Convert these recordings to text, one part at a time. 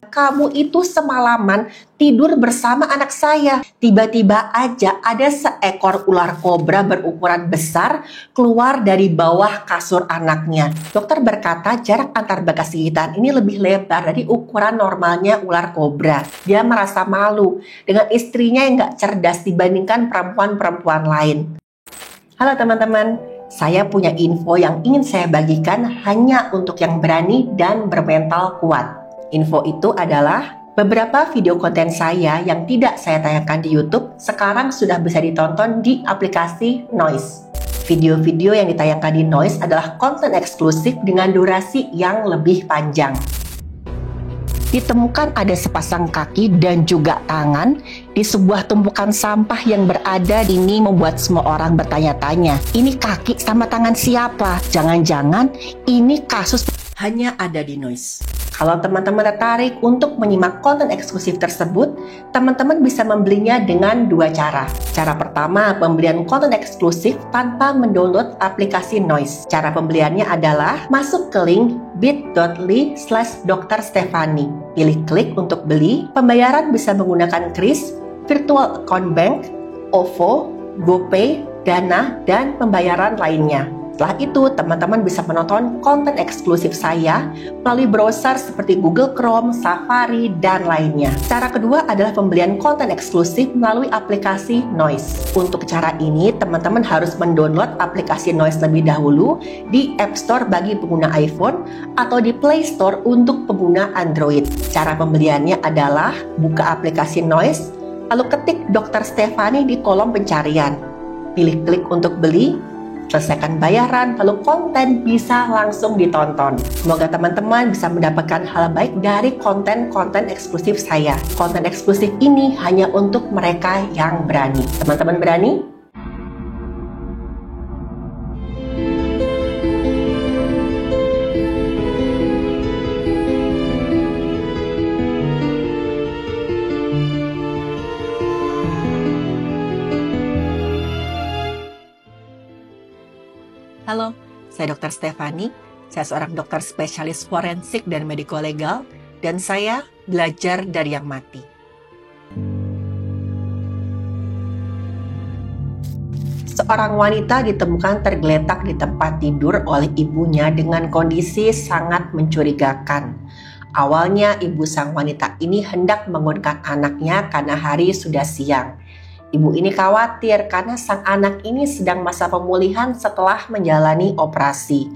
Kamu itu semalaman tidur bersama anak saya. Tiba-tiba aja ada seekor ular kobra berukuran besar keluar dari bawah kasur anaknya. Dokter berkata jarak antar bekas gigitan ini lebih lebar dari ukuran normalnya ular kobra. Dia merasa malu dengan istrinya yang gak cerdas dibandingkan perempuan-perempuan lain. Halo teman-teman, saya punya info yang ingin saya bagikan hanya untuk yang berani dan bermental kuat. Info itu adalah beberapa video konten saya yang tidak saya tayangkan di YouTube sekarang sudah bisa ditonton di aplikasi Noise. Video-video yang ditayangkan di Noise adalah konten eksklusif dengan durasi yang lebih panjang. Ditemukan ada sepasang kaki dan juga tangan di sebuah tumpukan sampah yang berada ini membuat semua orang bertanya-tanya, ini kaki sama tangan siapa? Jangan-jangan ini kasus hanya ada di Noise. Kalau teman-teman tertarik untuk menyimak konten eksklusif tersebut, teman-teman bisa membelinya dengan dua cara. Cara pertama, pembelian konten eksklusif tanpa mendownload aplikasi Noise. Cara pembeliannya adalah masuk ke link bit.ly/Dr. Stefani. Pilih klik untuk beli. Pembayaran bisa menggunakan kris, virtual account bank, OVO, GoPay, Dana, dan pembayaran lainnya. Setelah itu, teman-teman bisa menonton konten eksklusif saya melalui browser seperti Google Chrome, Safari, dan lainnya. Cara kedua adalah pembelian konten eksklusif melalui aplikasi Noise. Untuk cara ini, teman-teman harus mendownload aplikasi Noise lebih dahulu di App Store bagi pengguna iPhone atau di Play Store untuk pengguna Android. Cara pembeliannya adalah buka aplikasi Noise, lalu ketik Dr. Stefani di kolom pencarian. Pilih klik untuk beli, selesaikan bayaran, lalu konten bisa langsung ditonton. Semoga teman-teman bisa mendapatkan hal baik dari konten-konten eksklusif saya. Konten eksklusif ini hanya untuk mereka yang berani. Teman-teman berani? Halo, saya Dr. Stefani. Saya seorang dokter spesialis forensik dan mediko-legal, dan saya belajar dari yang mati. Seorang wanita ditemukan tergeletak di tempat tidur oleh ibunya dengan kondisi sangat mencurigakan. Awalnya, ibu sang wanita ini hendak membangunkan anaknya karena hari sudah siang. Ibu ini khawatir karena sang anak ini sedang masa pemulihan setelah menjalani operasi.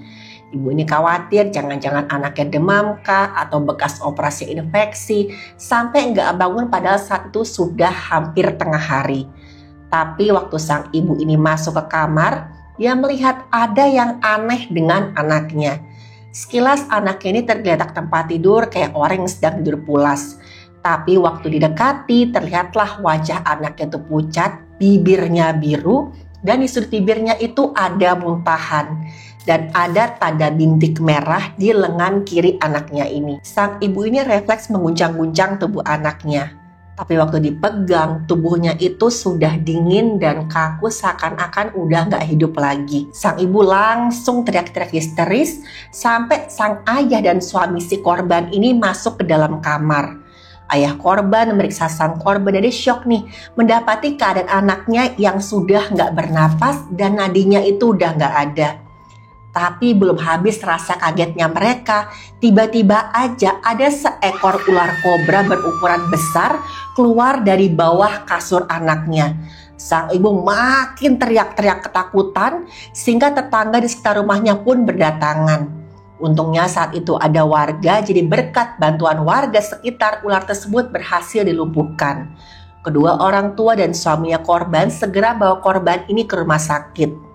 Ibu ini khawatir jangan-jangan anaknya demam kah atau bekas operasi infeksi sampai nggak bangun padahal saat itu sudah hampir tengah hari. Tapi waktu sang ibu ini masuk ke kamar, dia melihat ada yang aneh dengan anaknya. Sekilas anaknya ini tergeletak tempat tidur kayak orang yang sedang tidur pulas. Tapi waktu didekati terlihatlah wajah anaknya itu pucat, bibirnya biru, dan di sudut bibirnya itu ada muntahan. Dan ada tanda bintik merah di lengan kiri anaknya ini. Sang ibu ini refleks mengguncang-guncang tubuh anaknya. Tapi waktu dipegang, tubuhnya itu sudah dingin dan kaku seakan-akan udah gak hidup lagi. Sang ibu langsung teriak-teriak histeris sampai sang ayah dan suami si korban ini masuk ke dalam kamar. Ayah korban memeriksa sang korban dari syok nih, mendapati keadaan anaknya yang sudah nggak bernapas dan nadinya itu udah nggak ada. Tapi belum habis rasa kagetnya mereka, tiba-tiba aja ada seekor ular kobra berukuran besar keluar dari bawah kasur anaknya. Sang ibu makin teriak-teriak ketakutan sehingga tetangga di sekitar rumahnya pun berdatangan. Untungnya saat itu ada warga, jadi berkat bantuan warga sekitar, ular tersebut berhasil dilumpuhkan. Kedua orang tua dan suaminya korban segera bawa korban ini ke rumah sakit.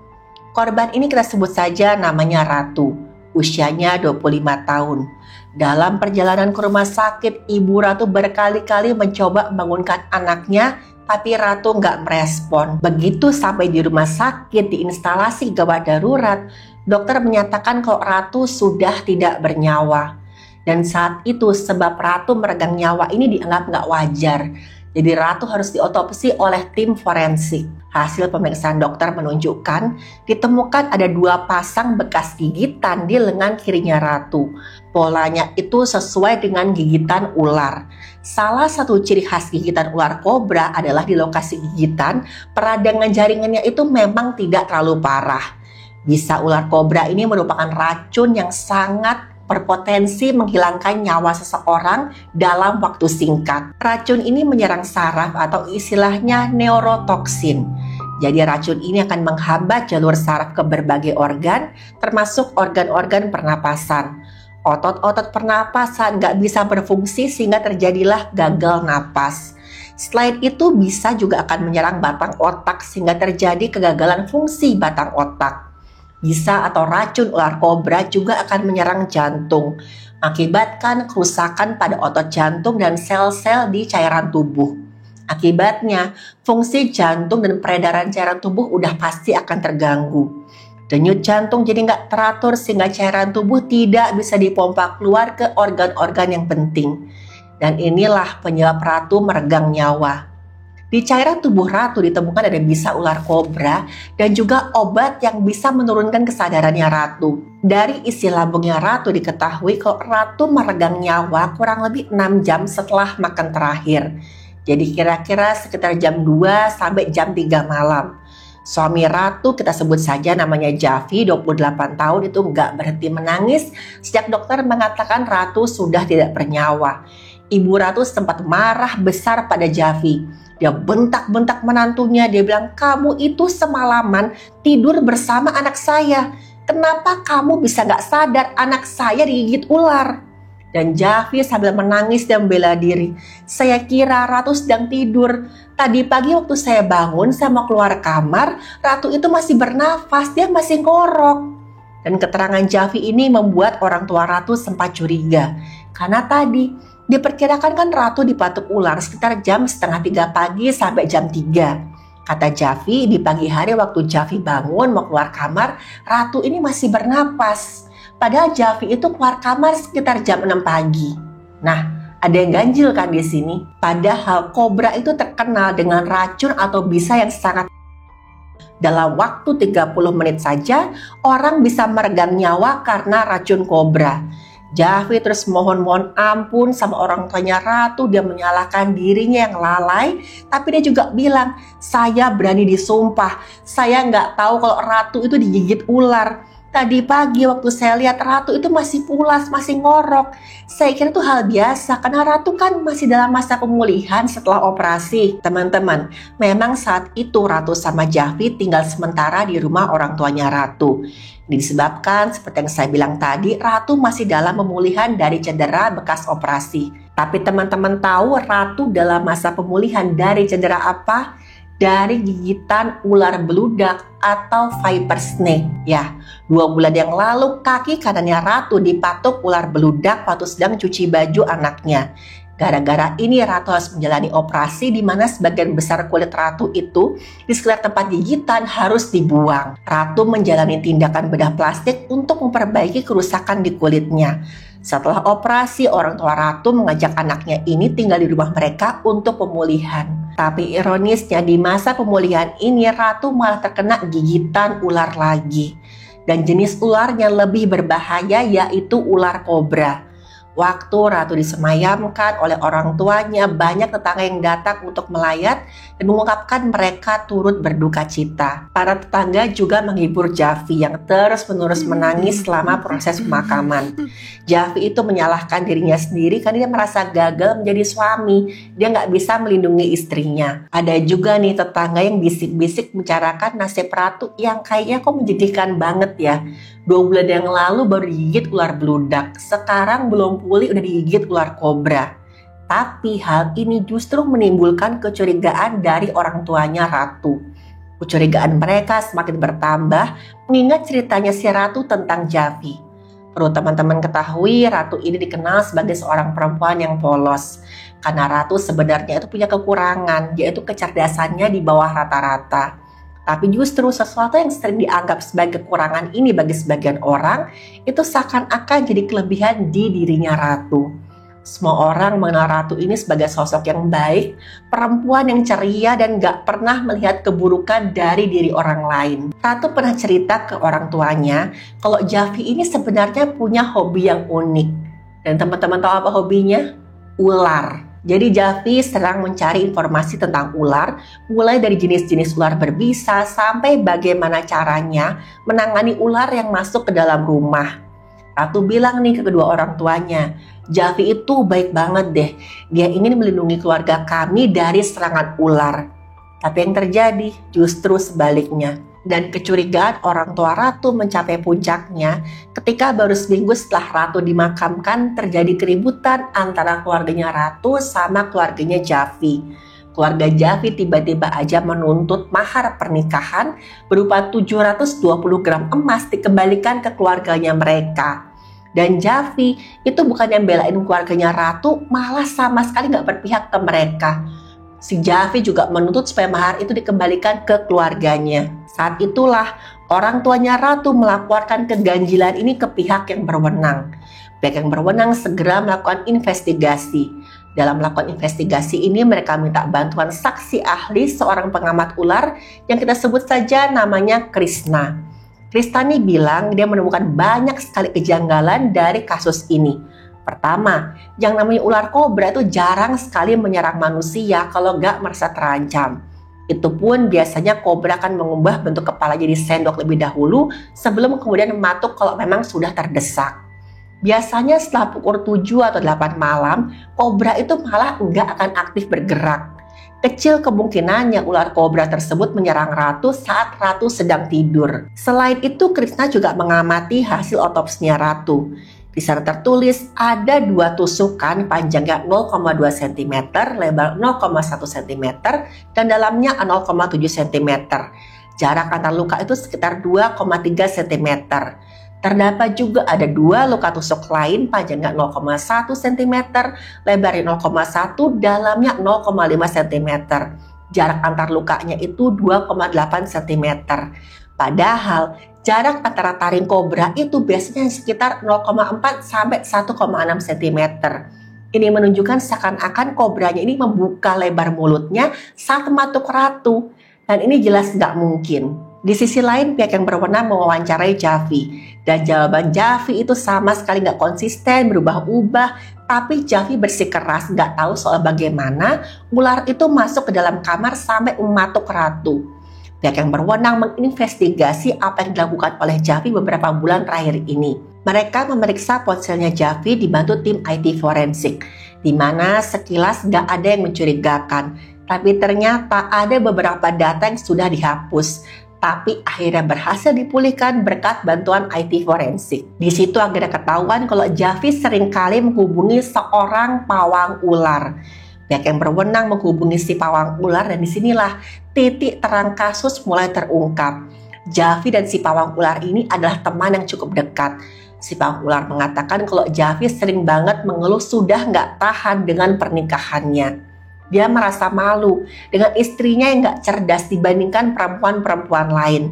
Korban ini kita sebut saja namanya Ratu, usianya 25 tahun. Dalam perjalanan ke rumah sakit, Ibu Ratu berkali-kali mencoba membangunkan anaknya, tapi Ratu nggak merespon. Begitu sampai di rumah sakit, di instalasi gawat darurat, dokter menyatakan kalau Ratu sudah tidak bernyawa. Dan saat itu sebab Ratu meregang nyawa ini dianggap nggak wajar. Jadi Ratu harus diotopsi oleh tim forensik. Hasil pemeriksaan dokter menunjukkan ditemukan ada 2 pasang bekas gigitan di lengan kirinya Ratu. Polanya itu sesuai dengan gigitan ular. Salah satu ciri khas gigitan ular kobra adalah di lokasi gigitan, peradangan jaringannya itu memang tidak terlalu parah. Bisa ular kobra ini merupakan racun yang sangat berpotensi menghilangkan nyawa seseorang dalam waktu singkat. Racun ini menyerang saraf atau istilahnya neurotoksin. Jadi racun ini akan menghambat jalur saraf ke berbagai organ, termasuk organ-organ pernapasan. Otot-otot pernapasan nggak bisa berfungsi sehingga terjadilah gagal napas. Selain itu bisa juga akan menyerang batang otak sehingga terjadi kegagalan fungsi batang otak. Bisa atau racun ular kobra juga akan menyerang jantung, mengakibatkan kerusakan pada otot jantung dan sel-sel di cairan tubuh. Akibatnya, fungsi jantung dan peredaran cairan tubuh udah pasti akan terganggu. Denyut jantung jadi nggak teratur sehingga cairan tubuh tidak bisa dipompa keluar ke organ-organ yang penting. Dan inilah penyebab Ratu meregang nyawa. Di cairan tubuh Ratu ditemukan ada bisa ular kobra dan juga obat yang bisa menurunkan kesadarannya Ratu. Dari isi lambungnya Ratu diketahui kalau Ratu meregang nyawa kurang lebih 6 jam setelah makan terakhir. Jadi kira-kira sekitar jam 2 sampai jam 3 malam. Suami Ratu, kita sebut saja namanya Javi, 28 tahun, itu nggak berhenti menangis sejak dokter mengatakan Ratu sudah tidak bernyawa. Ibu Ratu sempat marah besar pada Javi. Dia bentak-bentak menantunya, dia bilang, "Kamu itu semalaman tidur bersama anak saya. Kenapa kamu bisa gak sadar anak saya digigit ular?" Dan Javi sambil menangis dan membela diri, "Saya kira Ratu sedang tidur. Tadi pagi waktu saya bangun, saya mau keluar kamar, Ratu itu masih bernafas, dia masih ngorok." Dan keterangan Javi ini membuat orang tua Ratu sempat curiga. Karena tadi diperkirakan kan Ratu dipatuk ular sekitar jam 2:30 pagi sampai jam 3. Kata Javi, di pagi hari waktu Javi bangun mau keluar kamar, Ratu ini masih bernapas. Padahal Javi itu keluar kamar sekitar jam 6 pagi. Nah, ada yang ganjil kan di sini. Padahal kobra itu terkenal dengan racun atau bisa yang sangat. Dalam waktu 30 menit saja, orang bisa meregang nyawa karena racun kobra. Javi terus mohon ampun sama orang tuanya Ratu. Dia menyalahkan dirinya yang lalai, tapi dia juga bilang, "Saya berani disumpah, saya nggak tahu kalau Ratu itu digigit ular. Tadi pagi waktu saya lihat Ratu itu masih pulas, masih ngorok. Saya kira itu hal biasa karena Ratu kan masih dalam masa pemulihan setelah operasi." Teman-teman, memang saat itu Ratu sama Javi tinggal sementara di rumah orang tuanya Ratu. Ini disebabkan seperti yang saya bilang tadi, Ratu masih dalam pemulihan dari cedera bekas operasi. Tapi teman-teman tahu Ratu dalam masa pemulihan dari cedera apa? Dari gigitan ular beludak atau viper snake. Ya, 2 bulan yang lalu kaki kanannya Ratu dipatuk ular beludak waktu sedang cuci baju anaknya. Gara-gara ini Ratu harus menjalani operasi di mana sebagian besar kulit Ratu itu di sekitar tempat gigitan harus dibuang. Ratu menjalani tindakan bedah plastik untuk memperbaiki kerusakan di kulitnya. Setelah operasi, orang tua Ratu mengajak anaknya ini tinggal di rumah mereka untuk pemulihan. Tapi ironisnya di masa pemulihan ini Ratu malah terkena gigitan ular lagi. Dan jenis ularnya lebih berbahaya yaitu ular kobra. Waktu Ratu disemayamkan oleh orang tuanya, banyak tetangga yang datang untuk melayat dan mengungkapkan mereka turut berduka cita. Para tetangga juga menghibur Javi yang terus-menerus menangis selama proses pemakaman. Javi itu menyalahkan dirinya sendiri karena dia merasa gagal menjadi suami. Dia nggak bisa melindungi istrinya. Ada juga nih tetangga yang bisik-bisik membicarakan nasib Ratu yang kayaknya kok menjadikan banget ya. 2 bulan yang lalu baru digigit ular beludak, sekarang belum pulih udah digigit ular kobra. Tapi hal ini justru menimbulkan kecurigaan dari orang tuanya Ratu. Kecurigaan mereka semakin bertambah mengingat ceritanya si Ratu tentang Javi. Perlu teman-teman ketahui, Ratu ini dikenal sebagai seorang perempuan yang polos. Karena Ratu sebenarnya itu punya kekurangan, yaitu kecerdasannya di bawah rata-rata. Tapi justru sesuatu yang sering dianggap sebagai kekurangan ini bagi sebagian orang, itu seakan-akan jadi kelebihan di dirinya Ratu. Semua orang mengenal Ratu ini sebagai sosok yang baik, perempuan yang ceria dan gak pernah melihat keburukan dari diri orang lain. Ratu pernah cerita ke orang tuanya kalau Javi ini sebenarnya punya hobi yang unik. Dan teman-teman tahu apa hobinya? Ular. Jadi Javi sedang mencari informasi tentang ular, mulai dari jenis-jenis ular berbisa sampai bagaimana caranya menangani ular yang masuk ke dalam rumah. Ratu bilang nih ke kedua orang tuanya, Javi itu baik banget deh. Dia ingin melindungi keluarga kami dari serangan ular. Tapi yang terjadi justru sebaliknya. Dan kecurigaan orang tua Ratu mencapai puncaknya ketika baru seminggu setelah Ratu dimakamkan terjadi keributan antara keluarganya Ratu sama keluarganya Javi. Keluarga Javi tiba-tiba aja menuntut mahar pernikahan berupa 720 gram emas dikembalikan ke keluarganya mereka. Dan Javi itu bukan yang belain keluarganya Ratu, malah sama sekali gak berpihak ke mereka. Si Javi juga menuntut supaya mahar itu dikembalikan ke keluarganya. Saat itulah orang tuanya Ratu melaporkan keganjilan ini ke pihak yang berwenang. Pihak yang berwenang segera melakukan investigasi. Dalam melakukan investigasi ini mereka minta bantuan saksi ahli seorang pengamat ular yang kita sebut saja namanya Krishna. Krishna ini bilang dia menemukan banyak sekali kejanggalan dari kasus ini. Pertama, yang namanya ular kobra itu jarang sekali menyerang manusia kalau nggak merasa terancam. Itu pun biasanya kobra akan mengubah bentuk kepala jadi sendok lebih dahulu sebelum kemudian mematuk kalau memang sudah terdesak. Biasanya setelah pukul 7 atau 8 malam, kobra itu malah nggak akan aktif bergerak. Kecil kemungkinannya ular kobra tersebut menyerang Ratu saat Ratu sedang tidur. Selain itu, Krishna juga mengamati hasil otopsinya Ratu. Di sana tertulis ada 2 tusukan panjangnya 0,2 cm, lebar 0,1 cm, dan dalamnya 0,7 cm. Jarak antar luka itu sekitar 2,3 cm. Terdapat juga ada 2 luka tusuk lain panjangnya 0,1 cm, lebarnya 0,1, dalamnya 0,5 cm. Jarak antar lukanya itu 2,8 cm. Padahal jarak antara taring kobra itu biasanya sekitar 0,4 sampai 1,6 cm. Ini menunjukkan seakan-akan kobranya ini membuka lebar mulutnya saat mematuk Ratu. Dan ini jelas nggak mungkin. Di sisi lain, pihak yang berwenang mewawancarai Javi. Dan jawaban Javi itu sama sekali nggak konsisten, berubah-ubah. Tapi Javi bersikeras nggak tahu soal bagaimana ular itu masuk ke dalam kamar sampai mematuk Ratu. Pihak yang berwenang menginvestigasi apa yang dilakukan oleh Javi beberapa bulan terakhir ini. Mereka memeriksa ponselnya Javi dibantu tim IT forensik, di mana sekilas nggak ada yang mencurigakan. Tapi ternyata ada beberapa data yang sudah dihapus. Tapi akhirnya berhasil dipulihkan berkat bantuan IT forensik. Di situ akhirnya ketahuan kalau Javi seringkali menghubungi seorang pawang ular. Pihak yang berwenang menghubungi si pawang ular dan disinilah titik terang kasus mulai terungkap. Javi dan si pawang ular ini adalah teman yang cukup dekat. Si pawang ular mengatakan kalau Javi sering banget mengeluh sudah nggak tahan dengan pernikahannya. Dia merasa malu dengan istrinya yang gak cerdas dibandingkan perempuan-perempuan lain.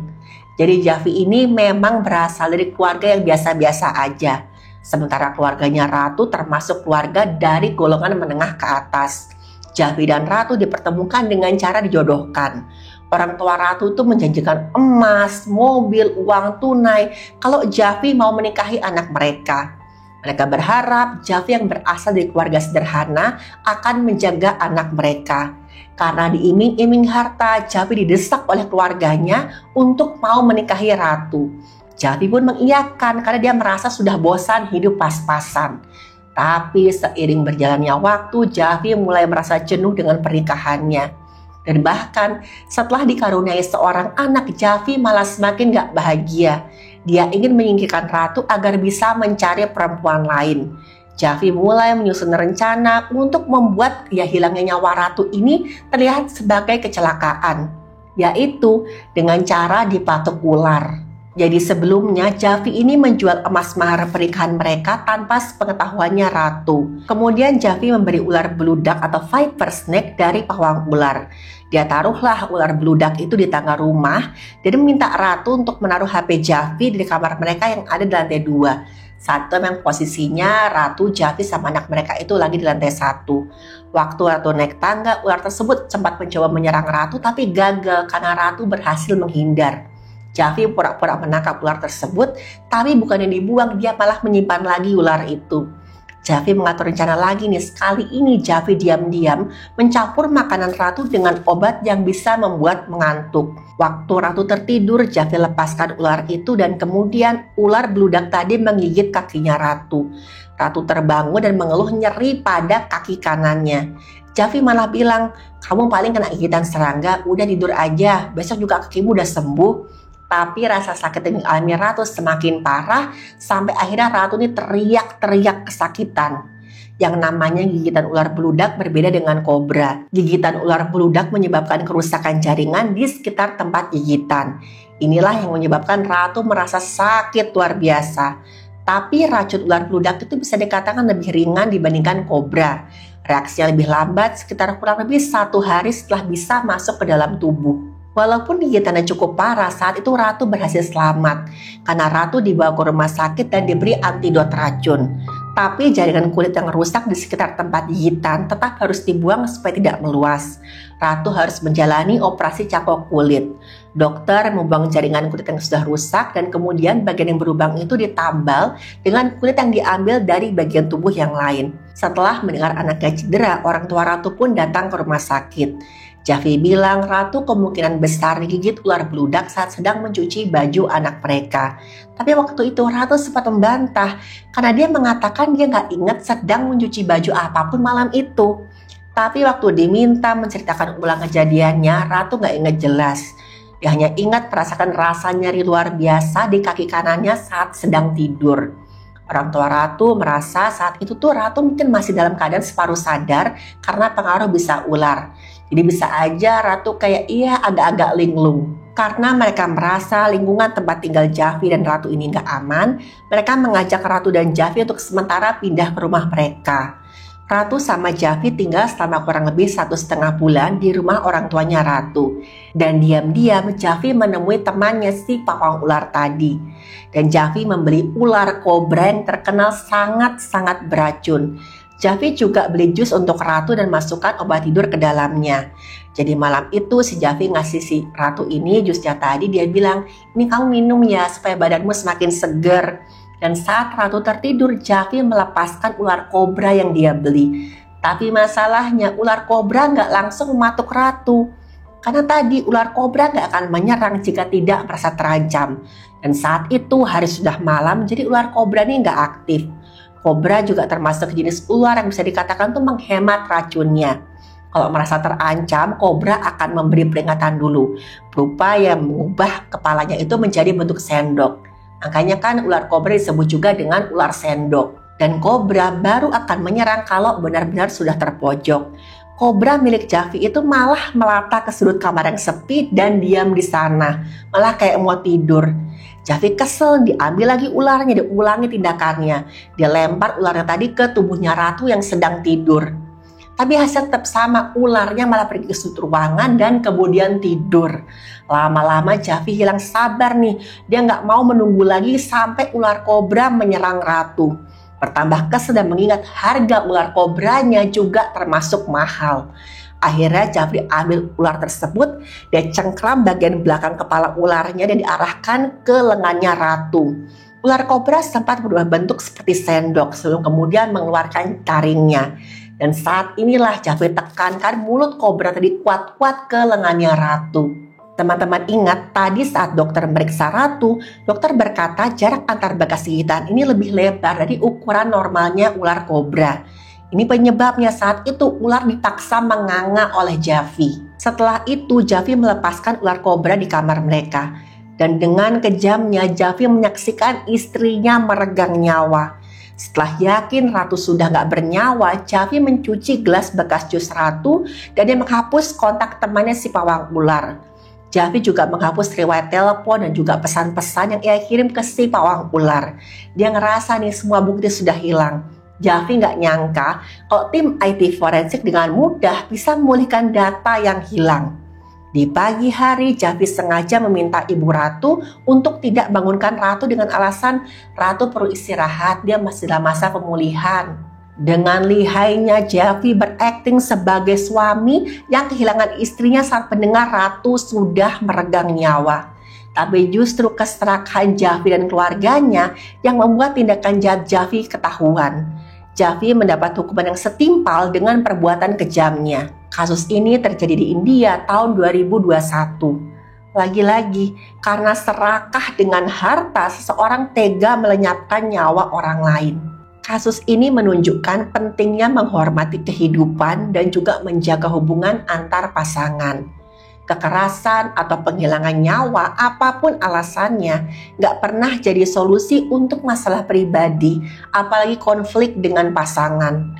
Jadi Javi ini memang berasal dari keluarga yang biasa-biasa aja. Sementara keluarganya Ratu termasuk keluarga dari golongan menengah ke atas. Javi dan Ratu dipertemukan dengan cara dijodohkan. Orang tua Ratu itu menjanjikan emas, mobil, uang tunai kalau Javi mau menikahi anak mereka. Mereka berharap Javi yang berasal dari keluarga sederhana akan menjaga anak mereka. Karena diiming-iming harta, Javi didesak oleh keluarganya untuk mau menikahi Ratu. Javi pun mengiyakan karena dia merasa sudah bosan hidup pas-pasan. Tapi seiring berjalannya waktu, Javi mulai merasa jenuh dengan pernikahannya. Dan bahkan setelah dikaruniai seorang anak, Javi malah semakin gak bahagia. Dia ingin menyingkirkan Ratu agar bisa mencari perempuan lain. Javi mulai menyusun rencana untuk membuat hilangnya nyawa Ratu ini terlihat sebagai kecelakaan, yaitu dengan cara dipatuk ular. Jadi sebelumnya Javi ini menjual emas mahar pernikahan mereka tanpa sepengetahuannya Ratu. Kemudian Javi memberi ular beludak atau viper snake dari pawang ular. Dia taruhlah ular beludak itu di tangga rumah dan meminta Ratu untuk menaruh HP Javi di kamar mereka yang ada di lantai 2. Saat itu memang posisinya Ratu, Javi sama anak mereka itu lagi di lantai 1. Waktu Ratu naik tangga, ular tersebut sempat mencoba menyerang Ratu tapi gagal karena Ratu berhasil menghindar. Javi pura-pura menangkap ular tersebut, tapi bukannya dibuang, dia malah menyimpan lagi ular itu. Javi mengatur rencana lagi nih, sekali ini Javi diam-diam mencampur makanan Ratu dengan obat yang bisa membuat mengantuk. Waktu Ratu tertidur, Javi lepaskan ular itu dan kemudian ular beludak tadi menggigit kakinya Ratu. Ratu terbangun dan mengeluh nyeri pada kaki kanannya. Javi malah bilang, kamu paling kena gigitan serangga, udah tidur aja, besok juga kakimu udah sembuh. Tapi rasa sakit yang dialami Ratu semakin parah sampai akhirnya Ratu ini teriak-teriak kesakitan. Yang namanya gigitan ular beludak berbeda dengan kobra. Gigitan ular beludak menyebabkan kerusakan jaringan di sekitar tempat gigitan. Inilah yang menyebabkan Ratu merasa sakit luar biasa. Tapi racun ular beludak itu bisa dikatakan lebih ringan dibandingkan kobra. Reaksinya lebih lambat, sekitar kurang lebih 1 hari setelah bisa masuk ke dalam tubuh. Walaupun gigitannya cukup parah, saat itu Ratu berhasil selamat karena Ratu dibawa ke rumah sakit dan diberi antidot racun. Tapi jaringan kulit yang rusak di sekitar tempat gigitan tetap harus dibuang supaya tidak meluas. Ratu harus menjalani operasi cangkok kulit. Dokter membuang jaringan kulit yang sudah rusak dan kemudian bagian yang berlubang itu ditambal dengan kulit yang diambil dari bagian tubuh yang lain. Setelah mendengar anaknya cedera, orang tua Ratu pun datang ke rumah sakit. Javi bilang Ratu kemungkinan besar digigit ular beludak saat sedang mencuci baju anak mereka. Tapi waktu itu Ratu sempat membantah karena dia mengatakan dia nggak ingat sedang mencuci baju apapun malam itu. Tapi waktu diminta menceritakan ulang kejadiannya, Ratu nggak ingat jelas. Dia hanya ingat merasakan rasa nyeri luar biasa di kaki kanannya saat sedang tidur. Orang tua Ratu merasa saat itu tuh Ratu mungkin masih dalam keadaan separuh sadar karena pengaruh bisa ular. Jadi bisa aja Ratu kayak agak-agak linglung. Karena mereka merasa lingkungan tempat tinggal Javi dan Ratu ini nggak aman, mereka mengajak Ratu dan Javi untuk sementara pindah ke rumah mereka. Ratu sama Javi tinggal selama kurang lebih 1,5 bulan di rumah orang tuanya Ratu. Dan diam-diam Javi menemui temannya si pawang ular tadi. Dan Javi membeli ular kobra yang terkenal sangat-sangat beracun. Javi juga beli jus untuk Ratu dan masukkan obat tidur ke dalamnya. Jadi malam itu si Javi ngasih si Ratu ini jusnya tadi, dia bilang, ini kamu minum ya supaya badanmu semakin seger. Dan saat Ratu tertidur, Javi melepaskan ular kobra yang dia beli. Tapi masalahnya ular kobra nggak langsung mematuk Ratu. Karena tadi ular kobra nggak akan menyerang jika tidak merasa terancam. Dan saat itu hari sudah malam, jadi ular kobra ini nggak aktif. Kobra juga termasuk jenis ular yang bisa dikatakan tuh menghemat racunnya. Kalau merasa terancam, kobra akan memberi peringatan dulu, berupa yang mengubah kepalanya itu menjadi bentuk sendok. Makanya kan ular kobra disebut juga dengan ular sendok. Dan kobra baru akan menyerang kalau benar-benar sudah terpojok. Kobra milik Javi itu malah melata ke sudut kamar yang sepi dan diam di sana, malah kayak mau tidur. Javi kesel, diambil lagi ularnya, diulangi tindakannya. Dia lempar ularnya tadi ke tubuhnya Ratu yang sedang tidur. Tapi hasil tetap sama, ularnya malah pergi ke sudut ruangan dan kemudian tidur. Lama-lama Javi hilang sabar nih, dia nggak mau menunggu lagi sampai ular kobra menyerang Ratu. Bertambah kesel dan mengingat harga ular kobranya juga termasuk mahal. Akhirnya Javi ambil ular tersebut, dia cengkram bagian belakang kepala ularnya dan diarahkan ke lengannya Ratu. Ular kobra sempat berubah bentuk seperti sendok sebelum kemudian mengeluarkan taringnya. Dan saat inilah Javi tekankan mulut kobra tadi kuat-kuat ke lengannya Ratu. Teman-teman ingat tadi saat dokter meriksa Ratu, dokter berkata jarak antar bekas gigitan ini lebih lebar dari ukuran normalnya ular kobra. Ini penyebabnya saat itu ular dipaksa menganga oleh Javi. Setelah itu Javi melepaskan ular kobra di kamar mereka. Dan dengan kejamnya Javi menyaksikan istrinya meregang nyawa. Setelah yakin Ratu sudah gak bernyawa, Javi mencuci gelas bekas jus Ratu dan dia menghapus kontak temannya si pawang ular. Jaffi juga menghapus riwayat telepon dan juga pesan-pesan yang ia kirim ke si pawang ular. Dia ngerasa nih semua bukti sudah hilang. Jaffi nggak nyangka kalau tim IT forensik dengan mudah bisa memulihkan data yang hilang. Di pagi hari, Jaffi sengaja meminta Ibu Ratu untuk tidak bangunkan Ratu dengan alasan Ratu perlu istirahat, dia masih dalam masa pemulihan. Dengan lihainya, Jaffi berakting sebagai suami yang kehilangan istrinya saat mendengar Ratu sudah meregang nyawa. Tapi justru keserakahan Jaffi dan keluarganya yang membuat tindakan jahat Jaffi ketahuan. Jaffi mendapat hukuman yang setimpal dengan perbuatan kejamnya. Kasus ini terjadi di India tahun 2021. Lagi-lagi, karena serakah dengan harta, seseorang tega melenyapkan nyawa orang lain. Kasus ini menunjukkan pentingnya menghormati kehidupan dan juga menjaga hubungan antar pasangan. Kekerasan atau penghilangan nyawa, apapun alasannya, gak pernah jadi solusi untuk masalah pribadi, apalagi konflik dengan pasangan.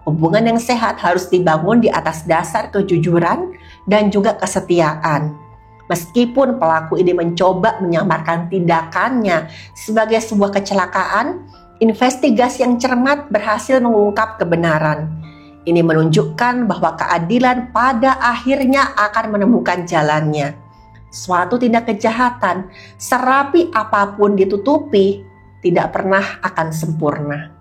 Hubungan yang sehat harus dibangun di atas dasar kejujuran dan juga kesetiaan. Meskipun pelaku ini mencoba menyamarkan tindakannya sebagai sebuah kecelakaan, investigasi yang cermat berhasil mengungkap kebenaran. Ini menunjukkan bahwa keadilan pada akhirnya akan menemukan jalannya. Suatu tindak kejahatan, serapi apapun ditutupi, tidak pernah akan sempurna.